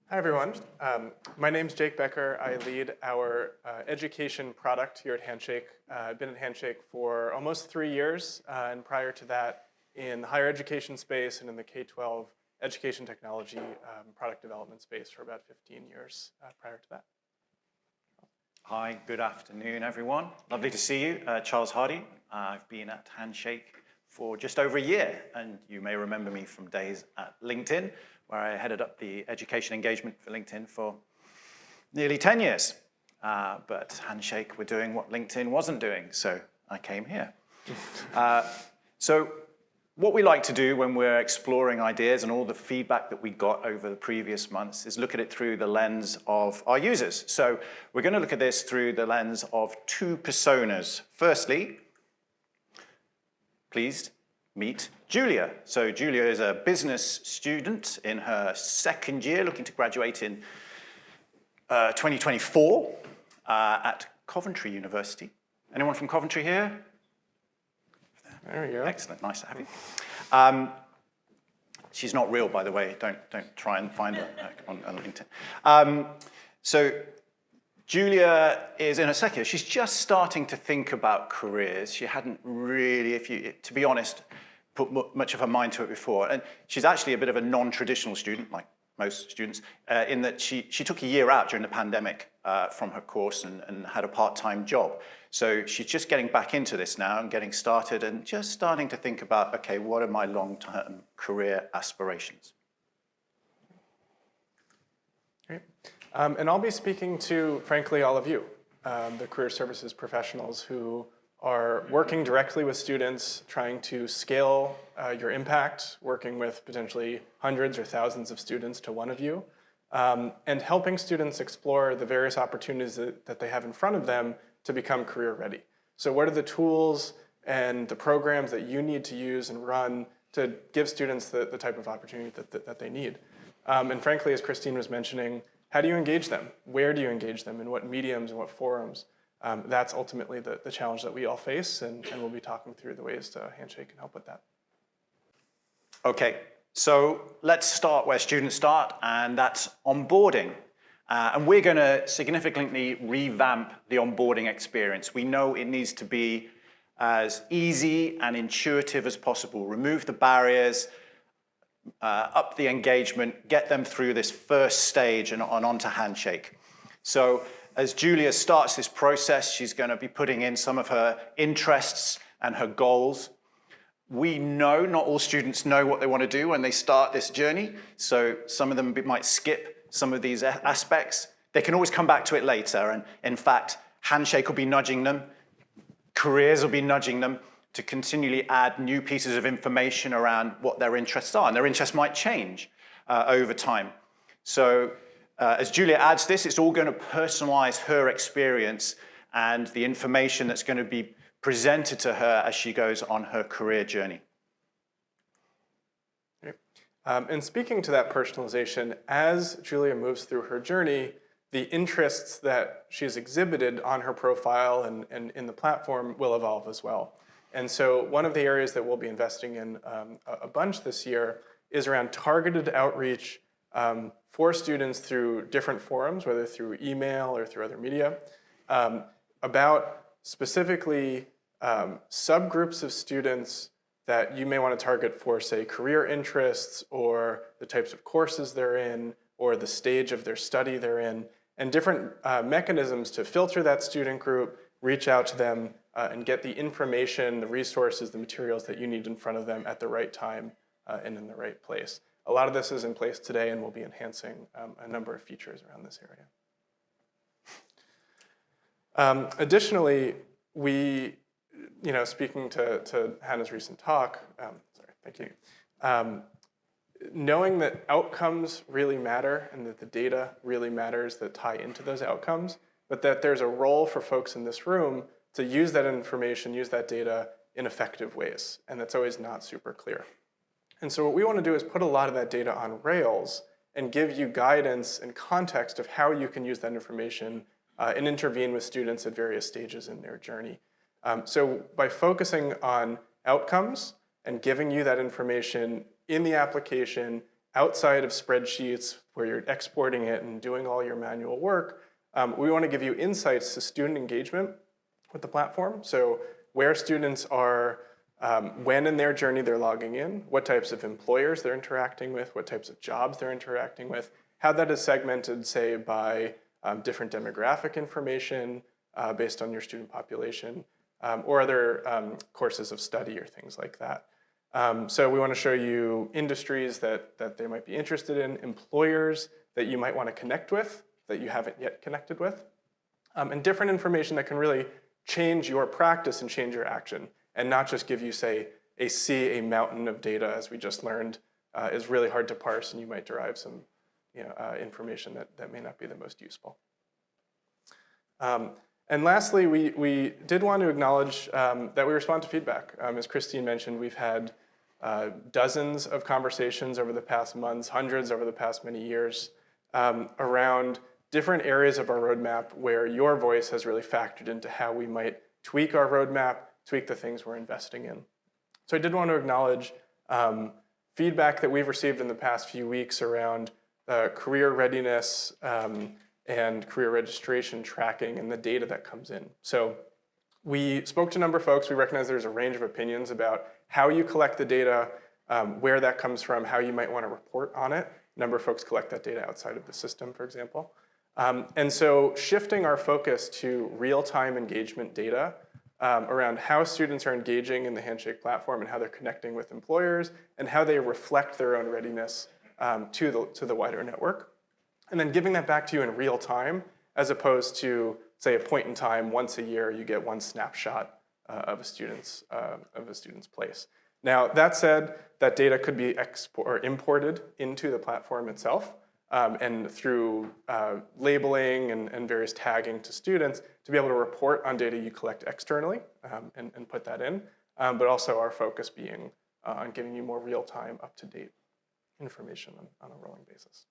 Hi, everyone. My name's Jake Becker. I lead our education product here at Handshake. I've been at Handshake for almost 3 years, and prior to that, in the higher education space and in the K-12 education technology product development space for about 15 years prior to that. Hi, good afternoon, everyone. Lovely to see you. Charles Hardy. I've been at Handshake for just over a year, and you may remember me from days at LinkedIn, where I headed up the education engagement for LinkedIn for nearly 10 years. But Handshake were doing what LinkedIn wasn't doing, so I came here. So what we like to do when we're exploring ideas and all the feedback that we got over the previous months is look at it through the lens of our users. So we're going to look at this through the lens of two personas. Firstly, please meet Julia. So Julia is a business student in her second year, looking to graduate in 2024 at Coventry University. Anyone from Coventry here? There we go. Excellent, nice to have you. She's not real, by the way. Don't try and find her on LinkedIn. So Julia is in her second year. She's just starting to think about careers. She hadn't really, to be honest, put much of her mind to it before. And she's actually a bit of a non-traditional student, like most students, in that she took a year out during the pandemic from her course and had a part-time job. So she's just getting back into this now and getting started and just starting to think about, okay, what are my long-term career aspirations? Great. And I'll be speaking to, frankly, all of you, the career services professionals who are working directly with students, trying to scale your impact, working with potentially hundreds or thousands of students to one of you, and helping students explore the various opportunities that they have in front of them to become career ready. So what are the tools and the programs that you need to use and run to give students the type of opportunity that they need? And frankly, as Christine was mentioning, how do you engage them? Where do you engage them? In what mediums and what forums? That's ultimately the challenge that we all face, and we'll be talking through the ways to Handshake can help with that. Okay, so let's start where students start, and that's onboarding. And we're going to significantly revamp the onboarding experience. We know it needs to be as easy and intuitive as possible. Remove the barriers, up the engagement, get them through this first stage and onto Handshake. So as Julia starts this process, she's going to be putting in some of her interests and her goals. We know not all students know what they want to do when they start this journey, so some of them might skip some of these aspects. They can always come back to it later, and in fact, Handshake will be nudging them, careers will be nudging them to continually add new pieces of information around what their interests are, and their interests might change over time. So as Julia adds this, it's all going to personalize her experience and the information that's going to be presented to her as she goes on her career journey. And speaking to that personalization, as Julia moves through her journey, the interests that she's exhibited on her profile and in the platform will evolve as well. And so one of the areas that we'll be investing in a bunch this year is around targeted outreach for students through different forums, whether through email or through other media, about specifically subgroups of students that you may want to target for, say, career interests or the types of courses they're in or the stage of their study they're in, and different mechanisms to filter that student group, reach out to them, and get the information, the resources, the materials that you need in front of them at the right time and in the right place. A lot of this is in place today, and we'll be enhancing a number of features around this area. Additionally, we, speaking to Hannah's recent talk, thank you, knowing that outcomes really matter and that the data really matters that tie into those outcomes, but that there's a role for folks in this room to use that information, use that data in effective ways, and that's always not super clear. And so what we want to do is put a lot of that data on Rails and give you guidance and context of how you can use that information and intervene with students at various stages in their journey. So by focusing on outcomes and giving you that information in the application outside of spreadsheets where you're exporting it and doing all your manual work, we want to give you insights to student engagement with the platform. So where students are, when in their journey they're logging in, what types of employers they're interacting with, what types of jobs they're interacting with, how that is segmented, say, by different demographic information based on your student population, or other courses of study or things like that. So we want to show you industries that they might be interested in, employers that you might want to connect with that you haven't yet connected with, and different information that can really change your practice and change your action, and not just give you, say, a mountain of data, as we just learned, is really hard to parse, and you might derive some information that may not be the most useful. And lastly, we did want to acknowledge that we respond to feedback. As Christine mentioned, we've had dozens of conversations over the past months, hundreds over the past many years, around different areas of our roadmap where your voice has really factored into how we might tweak our roadmap, tweak the things we're investing in. So I did want to acknowledge feedback that we've received in the past few weeks around career readiness and career registration tracking and the data that comes in. So we spoke to a number of folks. We recognize there's a range of opinions about how you collect the data, where that comes from, how you might want to report on it. A number of folks collect that data outside of the system, for example. And so shifting our focus to real-time engagement data around how students are engaging in the Handshake platform and how they're connecting with employers and how they reflect their own readiness to the wider network. And then giving that back to you in real time, as opposed to, say, a point in time, once a year, you get one snapshot of a student's place. Now, that said, that data could be imported into the platform itself, and through labeling and various tagging to students to be able to report on data you collect externally and put that in, but also our focus being on giving you more real-time, up-to-date information on a rolling basis.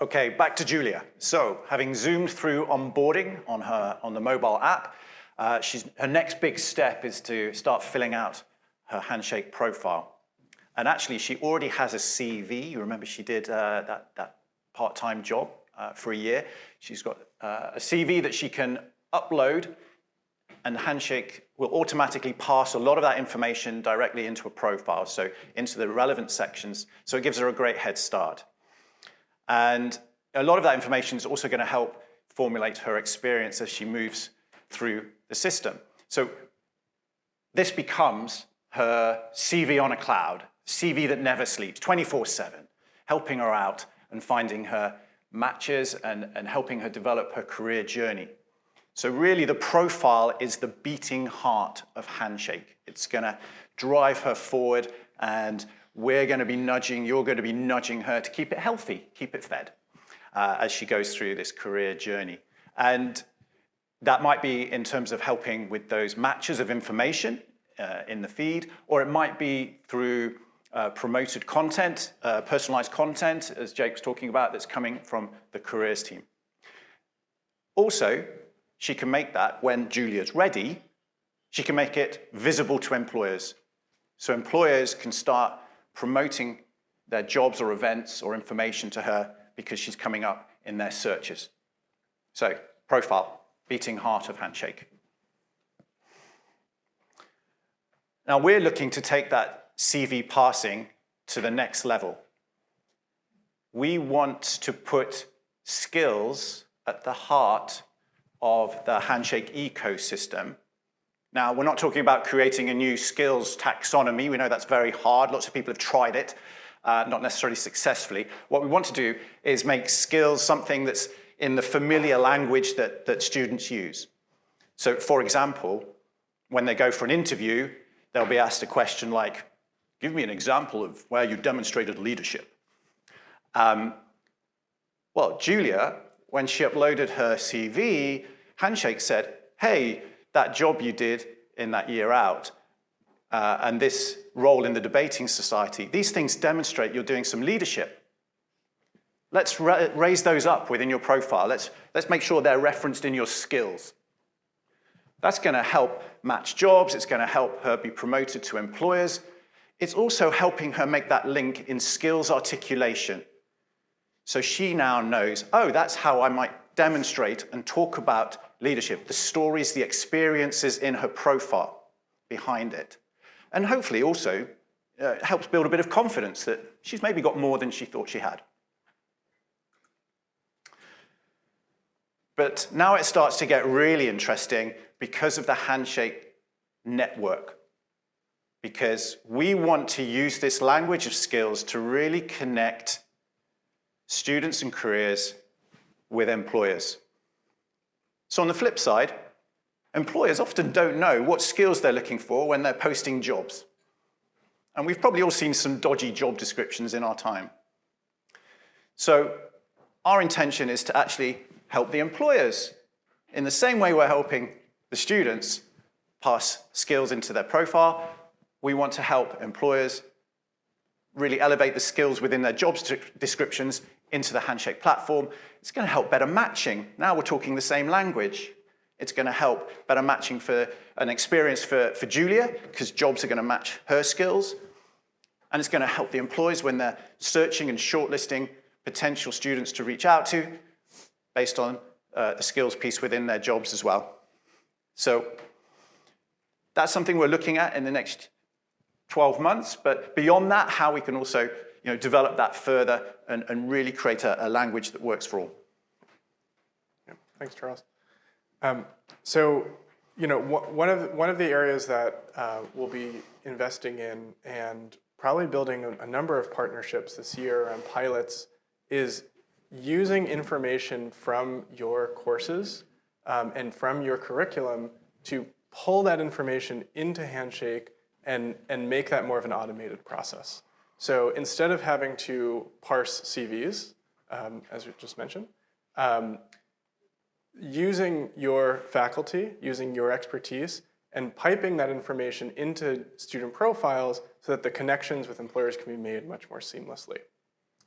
Okay, back to Julia. So, having zoomed through onboarding on the mobile app, her next big step is to start filling out her Handshake profile. And actually, she already has a CV. You remember she did that part-time job for a year. She's got a CV that she can upload, and Handshake will automatically pass a lot of that information directly into a profile, so into the relevant sections. So it gives her a great head start. And a lot of that information is also going to help formulate her experience as she moves through the system. So this becomes her CV on a cloud, CV that never sleeps, 24/7, helping her out and finding her matches and helping her develop her career journey. So really the profile is the beating heart of Handshake. It's going to drive her forward, and we're going to be nudging, you're going to be nudging her to keep it healthy, keep it fed as she goes through this career journey. And that might be in terms of helping with those matches of information in the feed, or it might be through promoted content, personalized content, as Jake was talking about, that's coming from the careers team. Also, she can make that, when Julia's ready, she can make it visible to employers. So employers can start promoting their jobs or events or information to her because she's coming up in their searches. So, profile, beating heart of Handshake. Now we're looking to take that CV passing to the next level. We want to put skills at the heart of the Handshake ecosystem. Now, we're not talking about creating a new skills taxonomy. We know that's very hard. Lots of people have tried it, not necessarily successfully. What we want to do is make skills something that's in the familiar language that students use. So, for example, when they go for an interview, they'll be asked a question like, give me an example of where you demonstrated leadership. Well, Julia, when she uploaded her CV, Handshake said, hey, that job you did in that year out, and this role in the debating society, these things demonstrate you're doing some leadership. Let's raise those up within your profile. Let's make sure they're referenced in your skills. That's going to help match jobs. It's going to help her be promoted to employers. It's also helping her make that link in skills articulation. So she now knows, oh, that's how I might demonstrate and talk about leadership, the stories, the experiences in her profile behind it. And hopefully also helps build a bit of confidence that she's maybe got more than she thought she had. But now it starts to get really interesting because of the Handshake network. Because we want to use this language of skills to really connect students and careers with employers. So on the flip side, employers often don't know what skills they're looking for when they're posting jobs. And we've probably all seen some dodgy job descriptions in our time. So our intention is to actually help the employers in the same way we're helping the students pass skills into their profile. We want to help employers really elevate the skills within their job descriptions into the Handshake platform. It's going to help better matching. Now we're talking the same language. It's going to help better matching for an experience for Julia, because jobs are going to match her skills. And it's going to help the employers when they're searching and shortlisting potential students to reach out to based on the skills piece within their jobs as well. So that's something we're looking at in the next 12 months. But beyond that, how we can also develop that further and really create a language that works for all. Yeah, thanks, Charles. So, one of the areas that we'll be investing in and probably building a number of partnerships this year around pilots is using information from your courses and from your curriculum to pull that information into Handshake and make that more of an automated process. So instead of having to parse CVs, as we just mentioned, using your faculty, using your expertise, and piping that information into student profiles so that the connections with employers can be made much more seamlessly.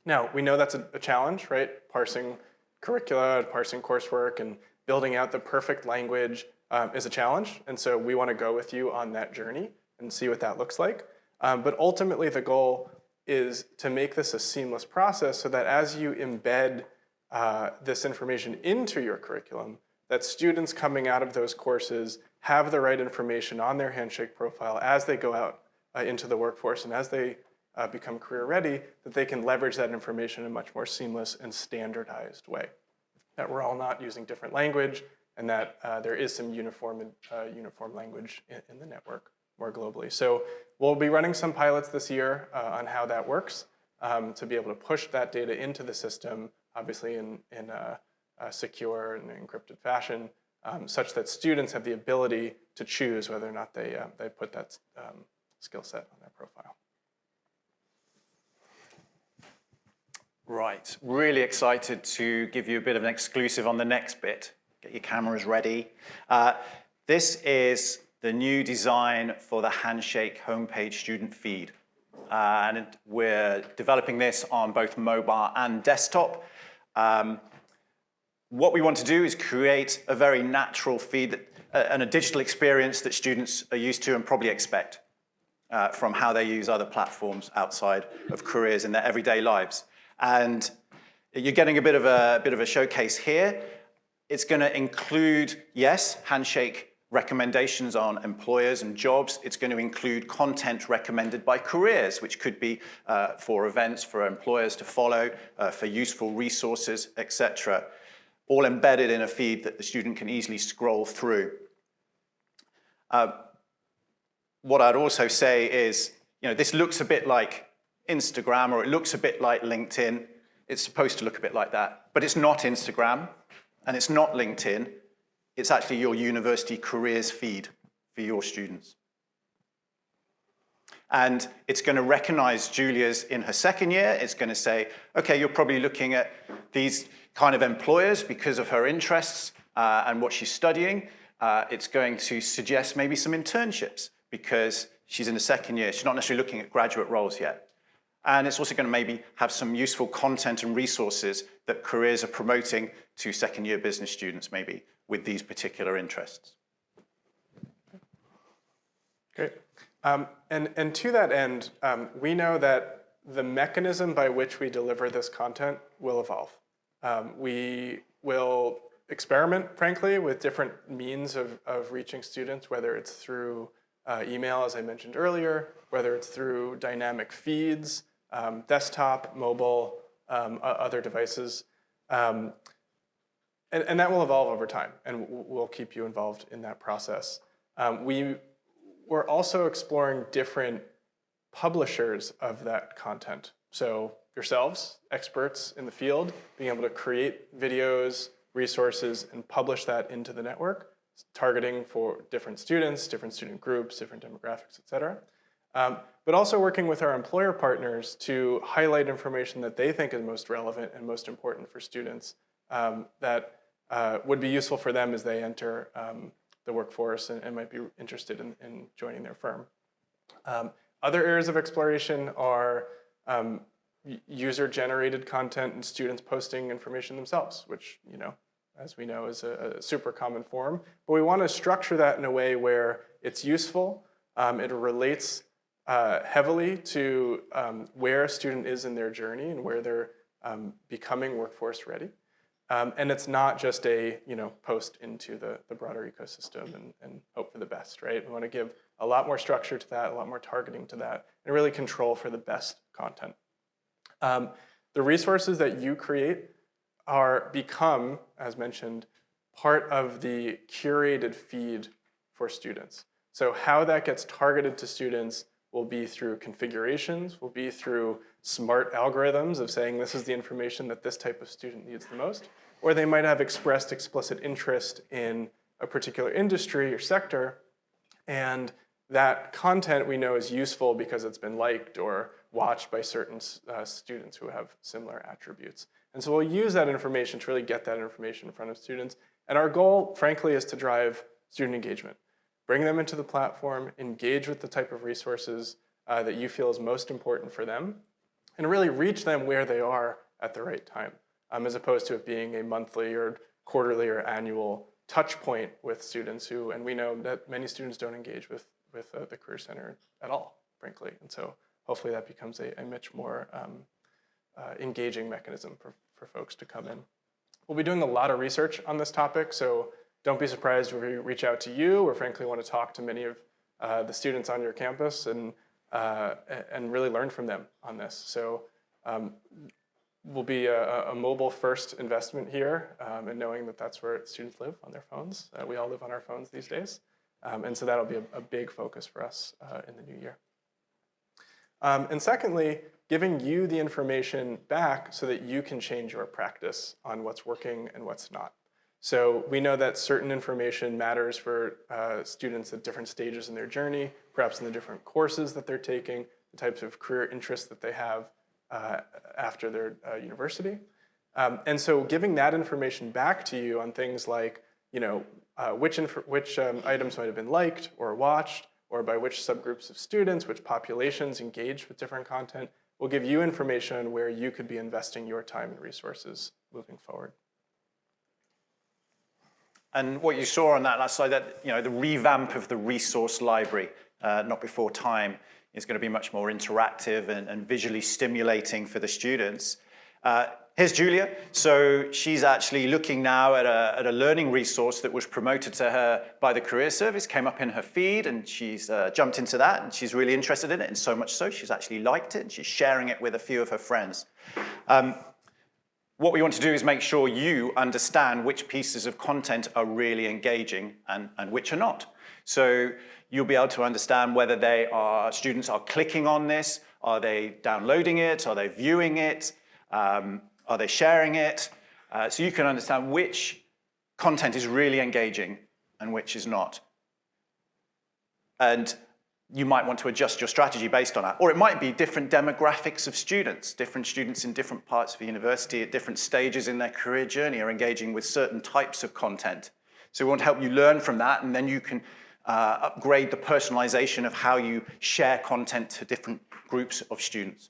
Now, we know that's a challenge, right? Parsing curricula, parsing coursework, and building out the perfect language is a challenge. And so we want to go with you on that journey and see what that looks like. But ultimately, the goal is to make this a seamless process so that as you embed this information into your curriculum, that students coming out of those courses have the right information on their Handshake profile as they go out into the workforce and as they become career ready, that they can leverage that information in a much more seamless and standardized way. That we're all not using different language and that there is some uniform language in the network more globally. So we'll be running some pilots this year on how that works to be able to push that data into the system, obviously in a secure and encrypted fashion, such that students have the ability to choose whether or not they put that skill set on their profile. Right, really excited to give you a bit of an exclusive on the next bit. Get your cameras ready. This is the new design for the Handshake homepage student feed. And we're developing this on both mobile and desktop. What we want to do is create a very natural feed and a digital experience that students are used to and probably expect from how they use other platforms outside of careers in their everyday lives. And you're getting a bit of a showcase here. It's going to include, yes, Handshake recommendations on employers and jobs. It's going to include content recommended by careers, which could be for events for employers to follow, for useful resources, etc. All embedded in a feed that the student can easily scroll through. What I'd also say is, this looks a bit like Instagram, or it looks a bit like LinkedIn. It's supposed to look a bit like that, but it's not Instagram, and it's not LinkedIn. It's actually your university careers feed for your students. And it's going to recognize Julia's in her second year. It's going to say, okay, you're probably looking at these kind of employers because of her interests and what she's studying. It's going to suggest maybe some internships because she's in the second year. She's not necessarily looking at graduate roles yet. And it's also going to maybe have some useful content and resources that careers are promoting to second-year business students, maybe, with these particular interests. Great. And to that end, we know that the mechanism by which we deliver this content will evolve. We will experiment, frankly, with different means of reaching students, whether it's through email, as I mentioned earlier, whether it's through dynamic feeds, desktop, mobile, other devices. And that will evolve over time, and we'll keep you involved in that process. We're also exploring different publishers of that content. So yourselves, experts in the field, being able to create videos, resources, and publish that into the network, targeting for different students, different student groups, different demographics, et cetera. But also working with our employer partners to highlight information that they think is most relevant and most important for students that would be useful for them as they enter the workforce and might be interested in joining their firm. Other areas of exploration are user-generated content and students posting information themselves, which, as we know, is a super common form. But we want to structure that in a way where it's useful, it relates heavily to where a student is in their journey and where they're becoming workforce ready. And it's not just a post into the broader ecosystem and hope for the best, right? We want to give a lot more structure to that, a lot more targeting to that, and really control for the best content. The resources that you create become, as mentioned, part of the curated feed for students. So how that gets targeted to students will be through configurations, will be through smart algorithms of saying this is the information that this type of student needs the most, or they might have expressed explicit interest in a particular industry or sector, and that content we know is useful because it's been liked or watched by certain students who have similar attributes. And so we'll use that information to really get that information in front of students. And our goal, frankly, is to drive student engagement. Bring them into the platform, engage with the type of resources that you feel is most important for them, and really reach them where they are at the right time, as opposed to it being a monthly or quarterly or annual touch point with students and we know that many students don't engage with the Career Center at all, frankly. And so hopefully that becomes a much more engaging mechanism for folks to come in. We'll be doing a lot of research on this topic, so don't be surprised if we reach out to you or frankly want to talk to many of the students on your campus and really learn from them on this. So will be a mobile-first investment here, and knowing that that's where students live, on their phones. We all live on our phones these days. And so that'll be a big focus for us in the new year. And secondly, giving you the information back so that you can change your practice on what's working and what's not. So we know that certain information matters for students at different stages in their journey, perhaps in the different courses that they're taking, the types of career interests that they have after their university. And so giving that information back to you on things like, which items might have been liked or watched, or by which subgroups of students, which populations engage with different content, will give you information on where you could be investing your time and resources moving forward. And what you saw on that last slide, that the revamp of the resource library, Not Before Time, is going to be much more interactive and visually stimulating for the students. Here's Julia. So she's actually looking now at a learning resource that was promoted to her by the Career Service, came up in her feed, and she's jumped into that, and she's really interested in it, and so much so she's actually liked it, and she's sharing it with a few of her friends. What we want to do is make sure you understand which pieces of content are really engaging and which are not. So you'll be able to understand whether students are clicking on this, are they downloading it, are they viewing it, are they sharing it? So you can understand which content is really engaging and which is not. And you might want to adjust your strategy based on that. Or it might be different demographics of students. Different students in different parts of the university at different stages in their career journey are engaging with certain types of content. So we want to help you learn from that, and then you can upgrade the personalization of how you share content to different groups of students.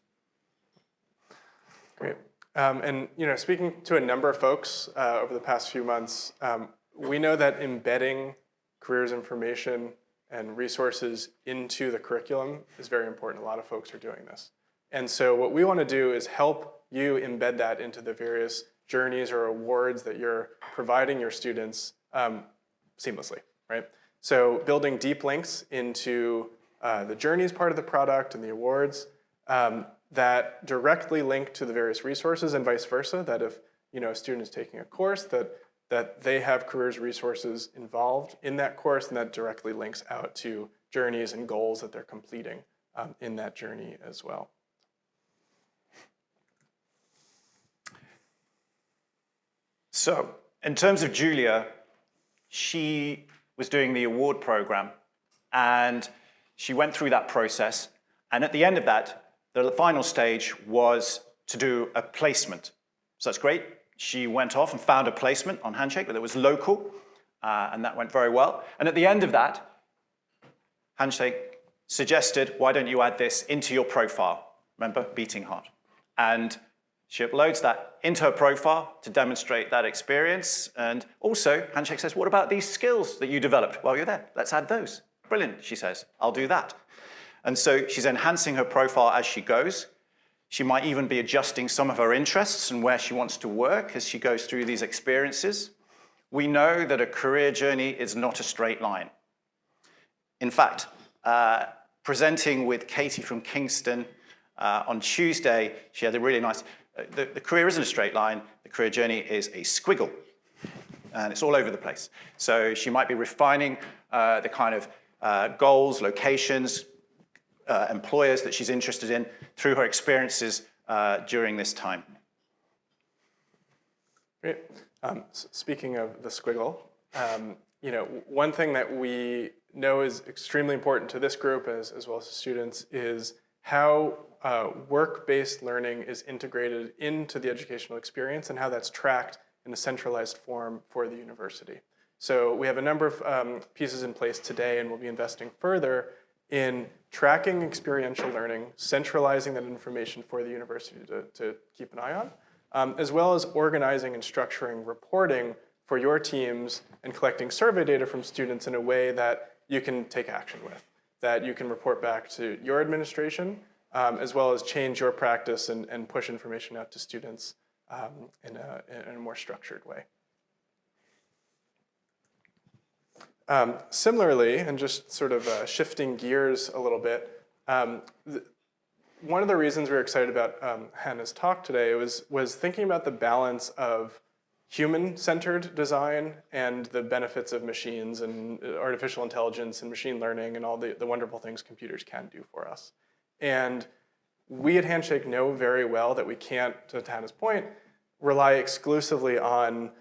Great. And speaking to a number of folks over the past few months, we know that embedding careers information and resources into the curriculum is very important. A lot of folks are doing this. And so what we want to do is help you embed that into the various journeys or awards that you're providing your students seamlessly, right? So building deep links into the journeys part of the product and the awards that directly link to the various resources and vice versa, that if a student is taking a course, that they have careers resources involved in that course, and that directly links out to journeys and goals that they're completing in that journey as well. So in terms of Julia, she was doing the award program, and she went through that process. And at the end of that, the final stage was to do a placement. So that's great. She went off and found a placement on Handshake that was local, and that went very well. And at the end of that, Handshake suggested, why don't you add this into your profile? Remember, beating heart. And she uploads that into her profile to demonstrate that experience. And also, Handshake says, what about these skills that you developed while you're there? Let's add those. Brilliant, she says. I'll do that. And so she's enhancing her profile as she goes. She might even be adjusting some of her interests and where she wants to work as she goes through these experiences. We know that a career journey is not a straight line. In fact, presenting with Katie from Kingston on Tuesday, she had a really nice, the career isn't a straight line, the career journey is a squiggle, and it's all over the place. So she might be refining the kind of goals, locations, employers that she's interested in through her experiences during this time. Great. Speaking of the squiggle, one thing that we know is extremely important to this group as well as the students is how work-based learning is integrated into the educational experience and how that's tracked in a centralized form for the university. So we have a number of pieces in place today, and we'll be investing further in tracking experiential learning, centralizing that information for the university to keep an eye on, as well as organizing and structuring reporting for your teams and collecting survey data from students in a way that you can take action with, that you can report back to your administration, as well as change your practice and push information out to students in a more structured way. Similarly, and just sort of shifting gears a little bit, one of the reasons we were excited about Hannah's talk today was thinking about the balance of human-centered design and the benefits of machines and artificial intelligence and machine learning and all the wonderful things computers can do for us. And we at Handshake know very well that we can't, to Hannah's point, rely exclusively on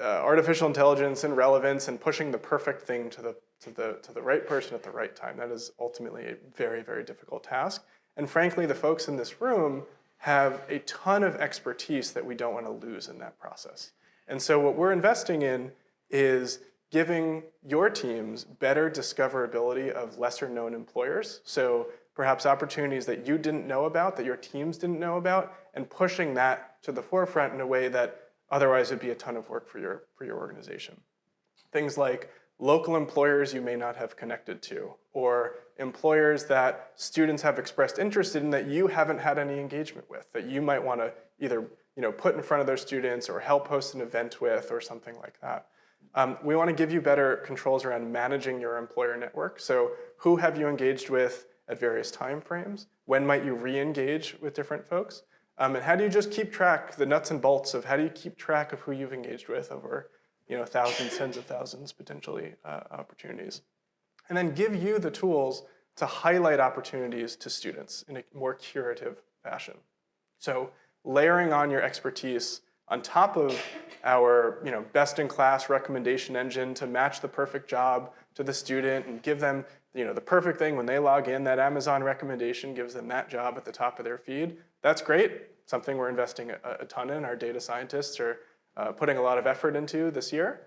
artificial intelligence and relevance and pushing the perfect thing to the right person at the right time. That is ultimately a very, very difficult task. And frankly, the folks in this room have a ton of expertise that we don't want to lose in that process. And so what we're investing in is giving your teams better discoverability of lesser known employers. So perhaps opportunities that you didn't know about, that your teams didn't know about, and pushing that to the forefront in a way that otherwise would be a ton of work for your organization. Things like local employers you may not have connected to, or employers that students have expressed interest in that you haven't had any engagement with, that you might want to either put in front of their students or help host an event with or something like that. We want to give you better controls around managing your employer network. So who have you engaged with at various time frames? When might you re-engage with different folks? And how do you just keep track, the nuts and bolts of how do you keep track of who you've engaged with over thousands, tens of thousands, potentially, opportunities. And then give you the tools to highlight opportunities to students in a more curative fashion. So layering on your expertise on top of our best-in-class recommendation engine to match the perfect job to the student and give them the perfect thing when they log in, that Amazon recommendation gives them that job at the top of their feed. That's great, something we're investing a ton in. Our data scientists are putting a lot of effort into this year.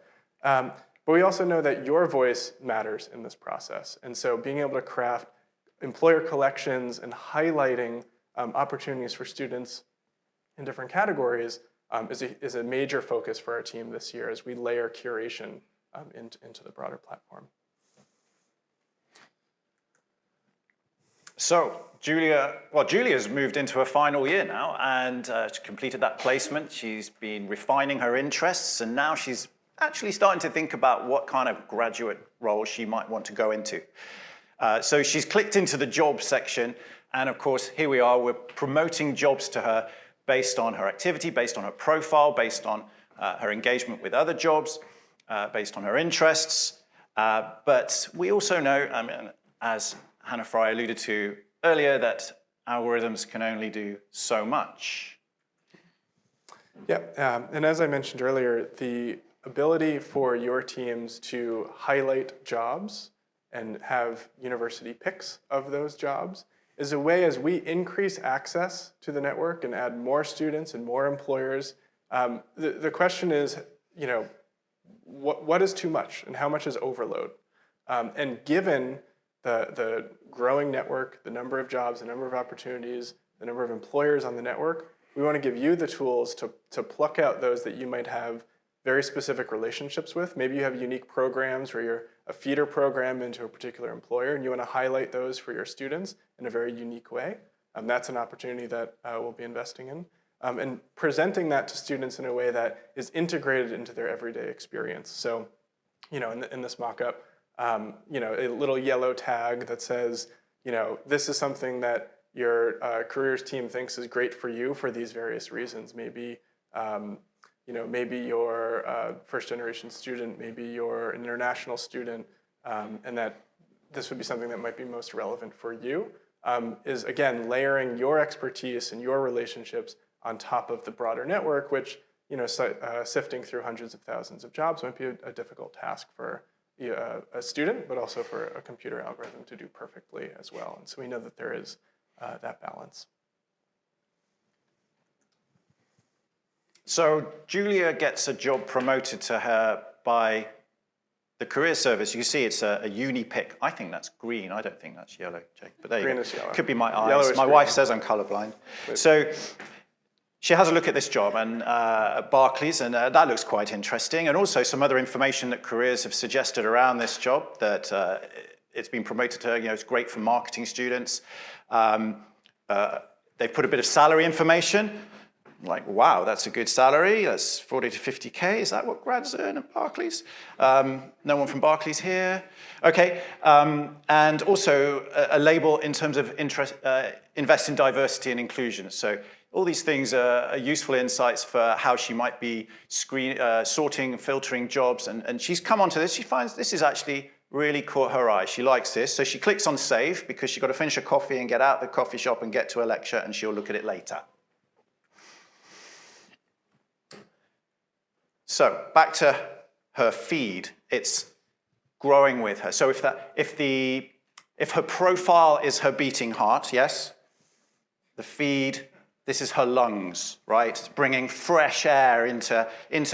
But we also know that your voice matters in this process. And so being able to craft employer collections and highlighting opportunities for students in different categories is a major focus for our team this year as we layer curation into the broader platform. So Julia's moved into her final year now, and she completed that placement. She's been refining her interests, and now she's actually starting to think about what kind of graduate role she might want to go into. So she's clicked into the job section, and of course, here we are, we're promoting jobs to her based on her activity, based on her profile, based on her engagement with other jobs, based on her interests. But we also know, as Hannah Fry alluded to earlier, that algorithms can only do so much. Yeah, and as I mentioned earlier, the ability for your teams to highlight jobs and have university picks of those jobs is a way, as we increase access to the network and add more students and more employers, the question is, what is too much and how much is overload? And given the growing network, the number of jobs, the number of opportunities, the number of employers on the network, we want to give you the tools to pluck out those that you might have very specific relationships with. Maybe you have unique programs where you're a feeder program into a particular employer and you want to highlight those for your students in a very unique way. That's an opportunity that we'll be investing in. And presenting that to students in a way that is integrated into their everyday experience. So, in this mock-up, a little yellow tag that says, this is something that your careers team thinks is great for you for these various reasons. Maybe, maybe you're a first-generation student, maybe you're an international student, and that this would be something that might be most relevant for you, is, again, layering your expertise and your relationships on top of the broader network, which, sifting through hundreds of thousands of jobs might be a difficult task for a student, but also for a computer algorithm to do perfectly as well. And so we know that there is that balance. So Julia gets a job promoted to her by the career service. You see it's a uni pick. I think that's green. I don't think that's yellow, Jake. But there you go. Green is yellow. Could be my eyes. Yellow is My green. wife says I'm colorblind. So she has a look at this job at Barclays, and that looks quite interesting. And also some other information that careers have suggested around this job, that it's been promoted to her. It's great for marketing students. They've put a bit of salary information. Like, wow, that's a good salary. That's 40 to 50K. Is that what grads earn at Barclays? No one from Barclays here. Okay, and also a label in terms of interest, invest in diversity and inclusion. So all these things are useful insights for how she might be sorting and filtering jobs. And she's come onto this. She finds this is actually really caught her eye. She likes this. So she clicks on save because she's got to finish a coffee and get out the coffee shop and get to a lecture, and she'll look at it later. So back to her feed. It's growing with her. So if her profile is her beating heart, yes, the feed, this is her lungs, right? It's bringing fresh air into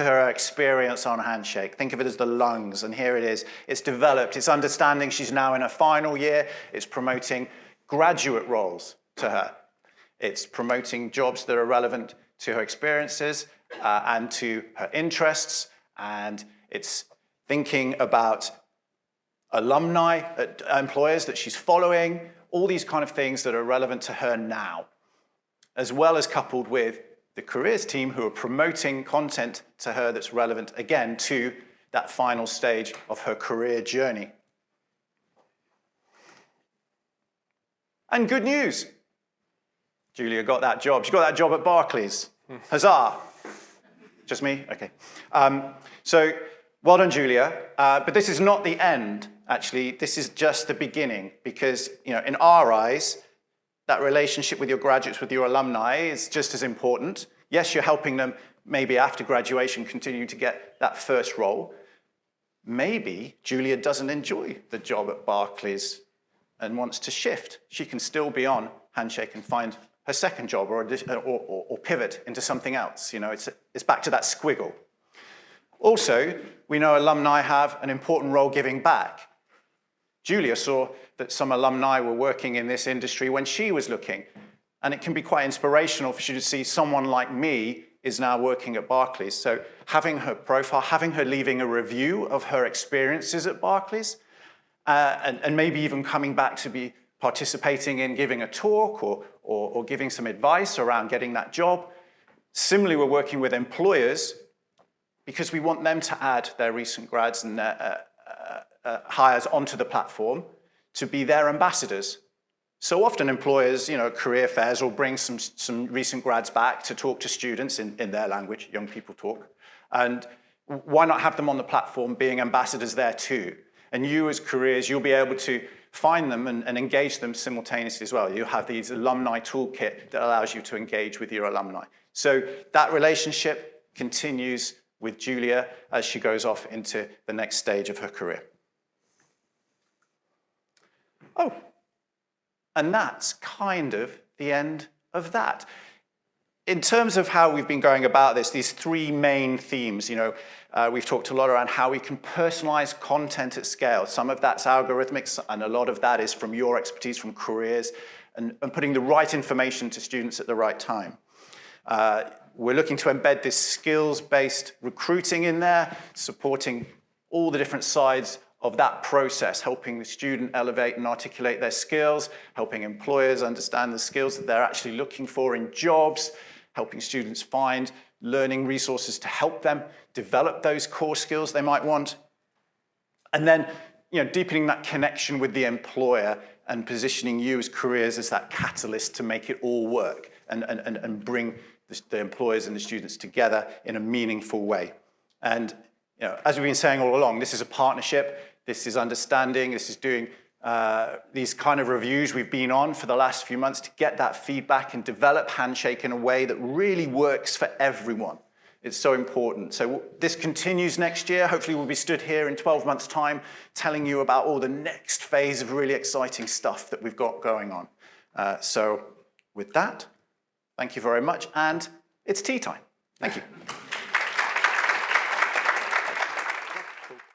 her experience on Handshake. Think of it as the lungs, and here it is. It's developed. It's understanding she's now in her final year. It's promoting graduate roles to her. It's promoting jobs that are relevant to her experiences and to her interests, and it's thinking about alumni, employers that she's following, all these kind of things that are relevant to her now, as well as coupled with the careers team who are promoting content to her that's relevant, again, to that final stage of her career journey. And good news, Julia got that job. She got that job at Barclays. Huzzah. Just me? Okay. So well done, Julia. But this is not the end, actually. This is just the beginning, because in our eyes, that relationship with your graduates, with your alumni, is just as important. Yes, you're helping them maybe after graduation continue to get that first role. Maybe Julia doesn't enjoy the job at Barclays and wants to shift. She can still be on Handshake and find her second job or pivot into something else. It's back to that squiggle. Also, we know alumni have an important role giving back. Julia saw that some alumni were working in this industry when she was looking, and it can be quite inspirational for you to see someone like me is now working at Barclays. So having her profile, having her leaving a review of her experiences at Barclays, and maybe even coming back to be participating in giving a talk or giving some advice around getting that job. Similarly, we're working with employers because we want them to add their recent grads and their hires onto the platform to be their ambassadors. So often employers, career fairs will bring some recent grads back to talk to students in their language, young people talk. And why not have them on the platform being ambassadors there too? And you as careers, you'll be able to find them and engage them simultaneously as well. You have these alumni toolkit that allows you to engage with your alumni. So that relationship continues with Julia as she goes off into the next stage of her career. Oh, and that's kind of the end of that. In terms of how we've been going about this, these three main themes, we've talked a lot around how we can personalize content at scale. Some of that's algorithmic, and a lot of that is from your expertise, from careers, and putting the right information to students at the right time. We're looking to embed this skills-based recruiting in there, supporting all the different sides of that process, helping the student elevate and articulate their skills, helping employers understand the skills that they're actually looking for in jobs, helping students find learning resources to help them develop those core skills they might want. And then, deepening that connection with the employer and positioning you as careers as that catalyst to make it all work and bring the employers and the students together in a meaningful way. And as we've been saying all along, this is a partnership, this is understanding, this is doing these kind of reviews we've been on for the last few months to get that feedback and develop Handshake in a way that really works for everyone. It's so important. So this continues next year. Hopefully we'll be stood here in 12 months' time telling you about all the next phase of really exciting stuff that we've got going on. So with that, thank you very much, and it's tea time. Thank you.